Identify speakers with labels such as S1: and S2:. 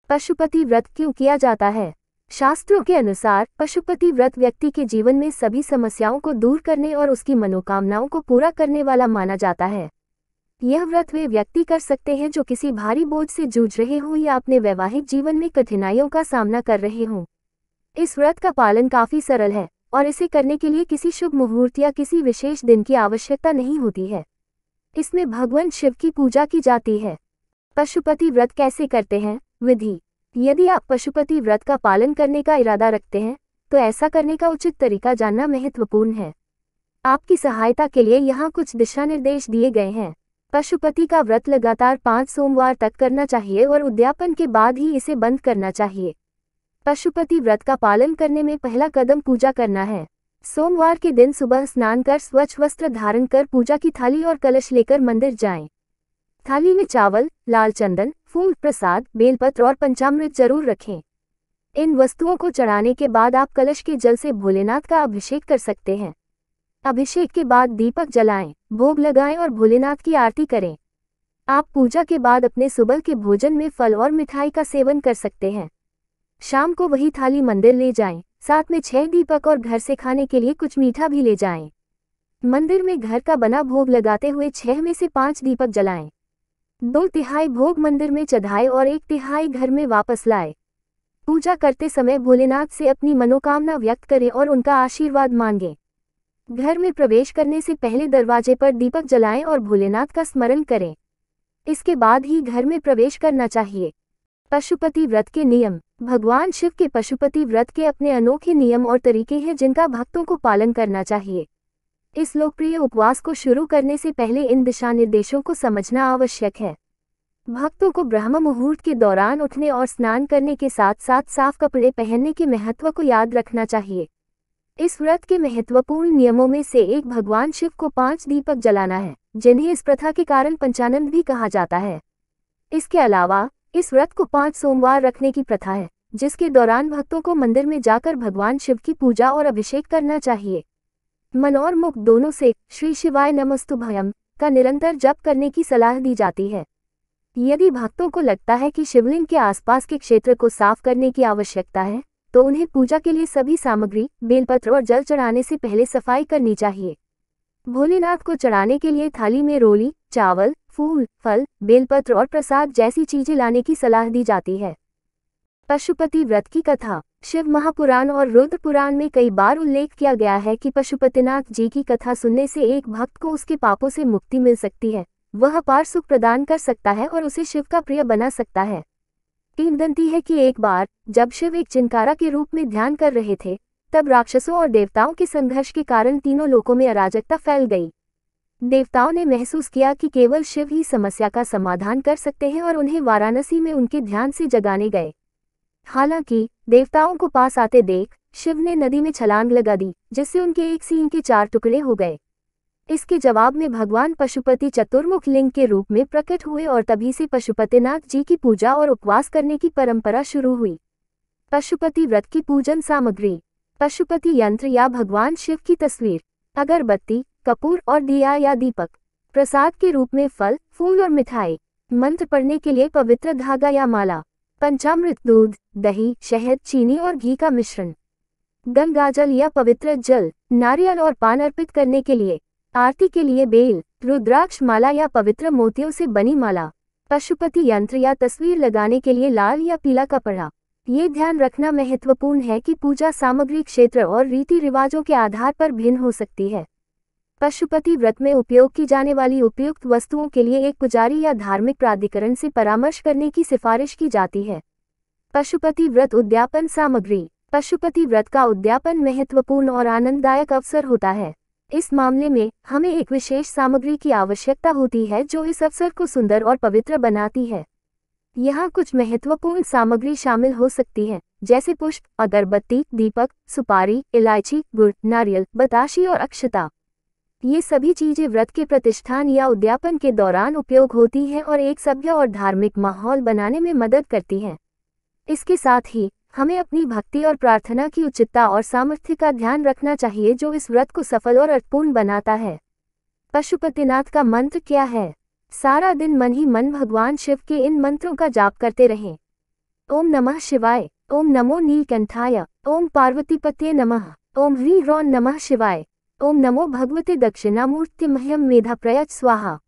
S1: पशुपति व्रत क्यों किया जाता है? शास्त्रों के अनुसार पशुपति व्रत व्यक्ति के जीवन में सभी समस्याओं को दूर करने और उसकी मनोकामनाओं को पूरा करने वाला माना जाता है। यह व्रत वे व्यक्ति कर सकते हैं जो किसी भारी बोझ से जूझ रहे हों या अपने वैवाहिक जीवन में कठिनाइयों का सामना कर रहे हों। इस व्रत का पालन काफी सरल है और इसे करने के लिए किसी शुभ मुहूर्त या किसी विशेष दिन की आवश्यकता नहीं होती है। इसमें भगवान शिव की पूजा की जाती है। पशुपति व्रत कैसे करते हैं? विधि। यदि आप पशुपति व्रत का पालन करने का इरादा रखते हैं तो ऐसा करने का उचित तरीका जानना महत्वपूर्ण है। आपकी सहायता के लिए यहाँ कुछ दिशा निर्देश दिए गए हैं। पशुपति का व्रत लगातार 5 सोमवार तक करना चाहिए और उद्यापन के बाद ही इसे बंद करना चाहिए। पशुपति व्रत का पालन करने में पहला कदम पूजा करना है। सोमवार के दिन सुबह स्नान कर स्वच्छ वस्त्र धारण कर पूजा की थाली और कलश लेकर मंदिर जाएं। थाली में चावल, लाल चंदन, फूल, प्रसाद, बेलपत्र और पंचामृत जरूर रखें। इन वस्तुओं को चढ़ाने के बाद आप कलश के जल से भोलेनाथ का अभिषेक कर सकते हैं। अभिषेक के बाद दीपक जलाएं, भोग लगाएं और भोलेनाथ की आरती करें। आप पूजा के बाद अपने सुबह के भोजन में फल और मिठाई का सेवन कर सकते हैं। शाम को वही थाली मंदिर ले जाएं, साथ में 6 दीपक और घर से खाने के लिए कुछ मीठा भी ले जाएं। मंदिर में घर का बना भोग लगाते हुए 6 में से 5 दीपक जलाएं। 2/3 भोग मंदिर में चढ़ाएं और 1/3 घर में वापस लाएं। पूजा करते समय भोलेनाथ से अपनी मनोकामना व्यक्त करें और उनका आशीर्वाद मांगें। घर में प्रवेश करने से पहले दरवाजे पर दीपक जलाएं और भोलेनाथ का स्मरण करें। इसके बाद ही घर में प्रवेश करना चाहिए। पशुपति व्रत के नियम। भगवान शिव के पशुपति व्रत के अपने अनोखे नियम और तरीके हैं जिनका भक्तों को पालन करना चाहिए। इस लोकप्रिय उपवास को शुरू करने से पहले इन दिशा निर्देशों को समझना आवश्यक है। भक्तों को ब्रह्म मुहूर्त के दौरान उठने और स्नान करने के साथ साथ साफ कपड़े पहनने के महत्व को याद रखना चाहिए। इस व्रत के महत्वपूर्ण नियमों में से एक भगवान शिव को 5 दीपक जलाना है, जिन्हें इस प्रथा के कारण पंचानन भी कहा जाता है। इसके अलावा इस व्रत को 5 सोमवार रखने की प्रथा है, जिसके दौरान भक्तों को मंदिर में जाकर भगवान शिव की पूजा और अभिषेक करना चाहिए। मन और मुख दोनों से श्री शिवाय नमस्तुभ्यम का निरंतर जप करने की सलाह दी जाती है। यदि भक्तों को लगता है कि शिवलिंग के आसपास के क्षेत्र को साफ करने की आवश्यकता है, तो उन्हें पूजा के लिए सभी सामग्री, बेलपत्र और जल चढ़ाने से पहले सफाई करनी चाहिए। भोलेनाथ को चढ़ाने के लिए थाली में रोली, चावल, फूल, फल, बेलपत्र और प्रसाद जैसी चीजें लाने की सलाह दी जाती है। पशुपति व्रत की कथा। शिव महापुराण और रुद्र पुराण में कई बार उल्लेख किया गया है कि पशुपतिनाथ जी की कथा सुनने से एक भक्त को उसके पापों से मुक्ति मिल सकती है, वह अपार सुख प्रदान कर सकता है और उसे शिव का प्रिय बना सकता है। किंवदंती है कि एक बार जब शिव एक चिंकारा के रूप में ध्यान कर रहे थे, तब राक्षसों और देवताओं के संघर्ष के कारण तीनों लोकों में अराजकता फैल गई। देवताओं ने महसूस किया कि केवल शिव ही समस्या का समाधान कर सकते हैं और उन्हें वाराणसी में उनके ध्यान से जगाने गए। हालांकि देवताओं को पास आते देख शिव ने नदी में छलांग लगा दी, जिससे उनके एक सींग के 4 टुकड़े हो गए। इसके जवाब में भगवान पशुपति चतुर्मुख लिंग के रूप में प्रकट हुए और तभी से पशुपतिनाथ जी की पूजा और उपवास करने की परंपरा शुरू हुई। पशुपति व्रत की पूजन सामग्री। पशुपति यंत्र या भगवान शिव की तस्वीर, अगरबत्ती, कपूर और दिया या दीपक, प्रसाद के रूप में फल, फूल और मिठाई, मंत्र पढ़ने के लिए पवित्र धागा या माला, पंचामृत, दूध, दही, शहद, चीनी और घी का मिश्रण, गंगाजल या पवित्र जल, नारियल और पान अर्पित करने के लिए, आरती के लिए बेल, रुद्राक्ष माला या पवित्र मोतियों से बनी माला, पशुपति यंत्र या तस्वीर लगाने के लिए लाल या पीला कपड़ा। ये ध्यान रखना महत्वपूर्ण है कि पूजा सामग्री क्षेत्र और रीति रिवाजों के आधार पर भिन्न हो सकती है। पशुपति व्रत में उपयोग की जाने वाली उपयुक्त वस्तुओं के लिए एक पुजारी या धार्मिक प्राधिकरण से परामर्श करने की सिफारिश की जाती है। पशुपति व्रत उद्यापन सामग्री। पशुपति व्रत का उद्यापन महत्वपूर्ण और आनंददायक अवसर होता है। इस मामले में हमें एक विशेष सामग्री की आवश्यकता होती है जो इस अवसर को सुंदर और पवित्र बनाती है। यहाँ कुछ महत्वपूर्ण सामग्री शामिल हो सकती है, जैसे पुष्प, अगरबत्ती, दीपक, सुपारी, इलायची, गुड़, नारियल, बताशी और अक्षता। ये सभी चीजें व्रत के प्रतिष्ठान या उद्यापन के दौरान उपयोग होती हैं और एक सभ्य और धार्मिक माहौल बनाने में मदद करती हैं। इसके साथ ही हमें अपनी भक्ति और प्रार्थना की उचितता और सामर्थ्य का ध्यान रखना चाहिए जो इस व्रत को सफल और अर्थपूर्ण बनाता है। पशुपतिनाथ का मंत्र क्या है? सारा दिन मन ही मन भगवान शिव के इन मंत्रों का जाप करते रहें। ओम नमः शिवाय। ओम नमो नीलकंठाय। ओम पार्वतीपतये नमः। ओम ह्रीं ह्रौं नमः शिवाय। ओम नमो भगवते दक्षिणामूर्तिमह्यं मेधा प्रयच्छ स्वाहा।